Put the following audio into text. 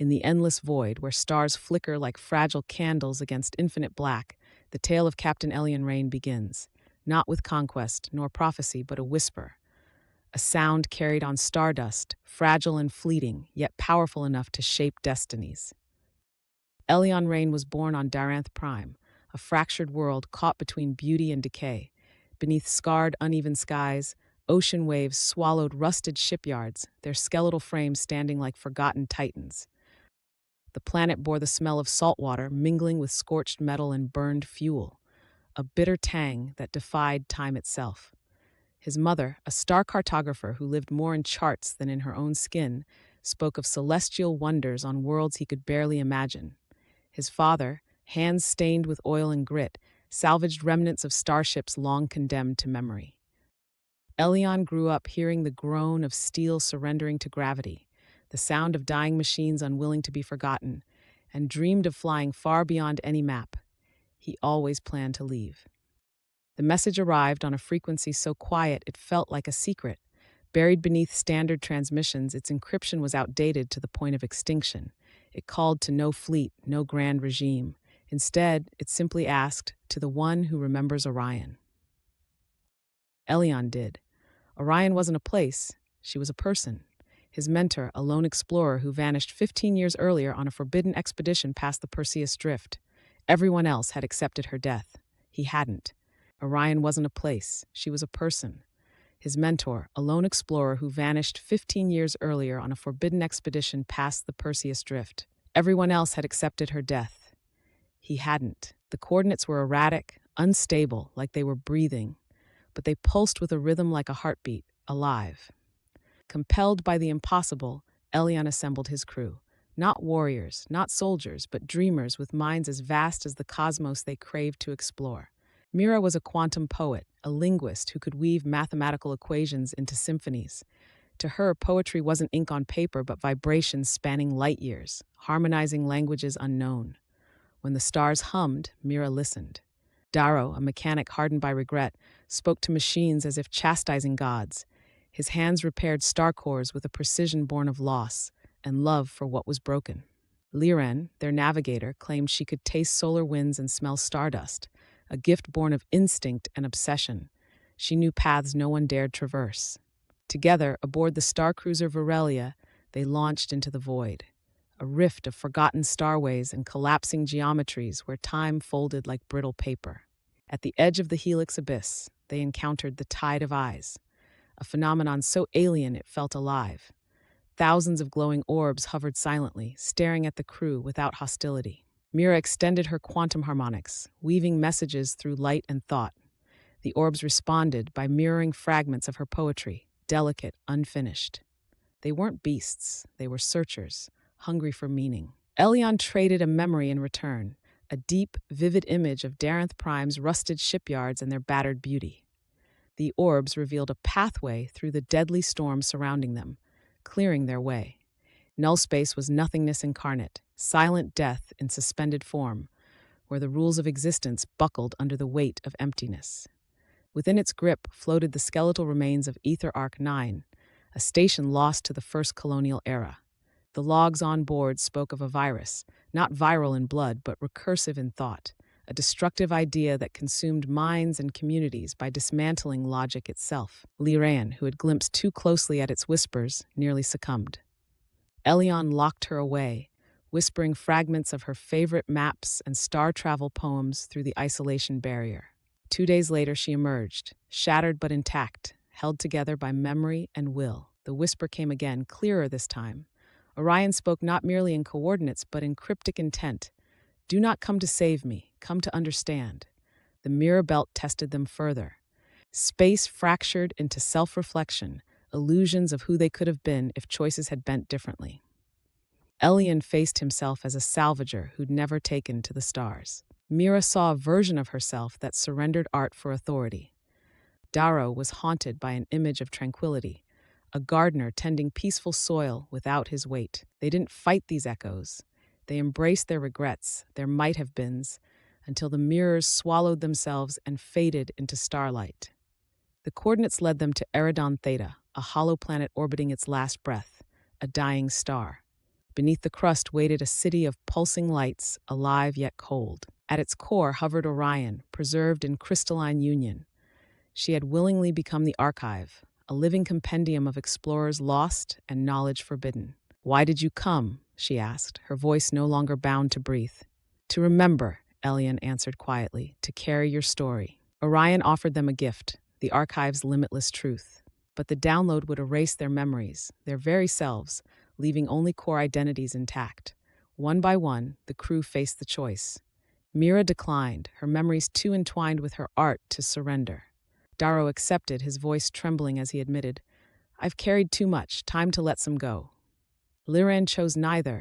In the endless void, where stars flicker like fragile candles against infinite black, the tale of Captain Elion Rhane begins, not with conquest nor prophecy, but a whisper, a sound carried on stardust, fragile and fleeting, yet powerful enough to shape destinies. Elion Rhane was born on Daranth Prime, a fractured world caught between beauty and decay. Beneath scarred, uneven skies, ocean waves swallowed rusted shipyards, their skeletal frames standing like forgotten titans. The planet bore the smell of salt water mingling with scorched metal and burned fuel, a bitter tang that defied time itself. His mother, a star cartographer who lived more in charts than in her own skin, spoke of celestial wonders on worlds he could barely imagine. His father, hands stained with oil and grit, salvaged remnants of starships long condemned to memory. Elion grew up hearing the groan of steel surrendering to gravity, the sound of dying machines unwilling to be forgotten, and dreamed of flying far beyond any map. He always planned to leave. The message arrived on a frequency so quiet it felt like a secret. Buried beneath standard transmissions, its encryption was outdated to the point of extinction. It called to no fleet, no grand regime. Instead, it simply asked, to the one who remembers Orion. Elion did. Orion wasn't a place, she was a person. His mentor, a lone explorer who vanished 15 years earlier on a forbidden expedition past the Perseus Drift. Everyone else had accepted her death. He hadn't. Orion wasn't a place, she was a person. His mentor, a lone explorer who vanished 15 years earlier on a forbidden expedition past the Perseus Drift. Everyone else had accepted her death. He hadn't. The coordinates were erratic, unstable, like they were breathing, but they pulsed with a rhythm like a heartbeat, alive. Compelled by the impossible, Elion assembled his crew. Not warriors, not soldiers, but dreamers with minds as vast as the cosmos they craved to explore. Mira was a quantum poet, a linguist who could weave mathematical equations into symphonies. To her, poetry wasn't ink on paper, but vibrations spanning light years, harmonizing languages unknown. When the stars hummed, Mira listened. Darrow, a mechanic hardened by regret, spoke to machines as if chastising gods. His hands repaired star cores with a precision born of loss and love for what was broken. Liren, their navigator, claimed she could taste solar winds and smell stardust, a gift born of instinct and obsession. She knew paths no one dared traverse. Together, aboard the starcruiser Virelia, they launched into the void, a rift of forgotten starways and collapsing geometries where time folded like brittle paper. At the edge of the helix abyss, they encountered the tide of eyes, a phenomenon so alien it felt alive. Thousands of glowing orbs hovered silently, staring at the crew without hostility. Mira extended her quantum harmonics, weaving messages through light and thought. The orbs responded by mirroring fragments of her poetry, delicate, unfinished. They weren't beasts, they were searchers, hungry for meaning. Elion traded a memory in return, a deep, vivid image of Daranth Prime's rusted shipyards and their battered beauty. The orbs revealed a pathway through the deadly storm surrounding them, clearing their way. Null space was nothingness incarnate, silent death in suspended form, where the rules of existence buckled under the weight of emptiness. Within its grip floated the skeletal remains of Ether Arc 9, a station lost to the first colonial era. The logs on board spoke of a virus, not viral in blood, but recursive in thought, a destructive idea that consumed minds and communities by dismantling logic itself. Liren, who had glimpsed too closely at its whispers, nearly succumbed. Elion locked her away, whispering fragments of her favorite maps and star travel poems through the isolation barrier. 2 days later, she emerged, shattered but intact, held together by memory and will. The whisper came again, clearer this time. Orion spoke not merely in coordinates, but in cryptic intent. Do not come to save me, come to understand. The mirror belt tested them further. Space fractured into self-reflection, illusions of who they could have been if choices had bent differently. Elion faced himself as a salvager who'd never taken to the stars. Mira saw a version of herself that surrendered art for authority. Darrow was haunted by an image of tranquility, a gardener tending peaceful soil without his weight. They didn't fight these echoes. They embraced their regrets, their might-have-beens, until the mirrors swallowed themselves and faded into starlight. The coordinates led them to Eridon Theta, a hollow planet orbiting its last breath, a dying star. Beneath the crust waited a city of pulsing lights, alive yet cold. At its core hovered Orion, preserved in crystalline union. She had willingly become the archive, a living compendium of explorers lost and knowledge forbidden. "Why did you come?" she asked, her voice no longer bound to breathe. "To remember," Elion answered quietly, "to carry your story." Orion offered them a gift, the archive's limitless truth. But the download would erase their memories, their very selves, leaving only core identities intact. One by one, the crew faced the choice. Mira declined, her memories too entwined with her art to surrender. Darrow accepted, his voice trembling as he admitted, "I've carried too much, time to let some go." Liran chose neither,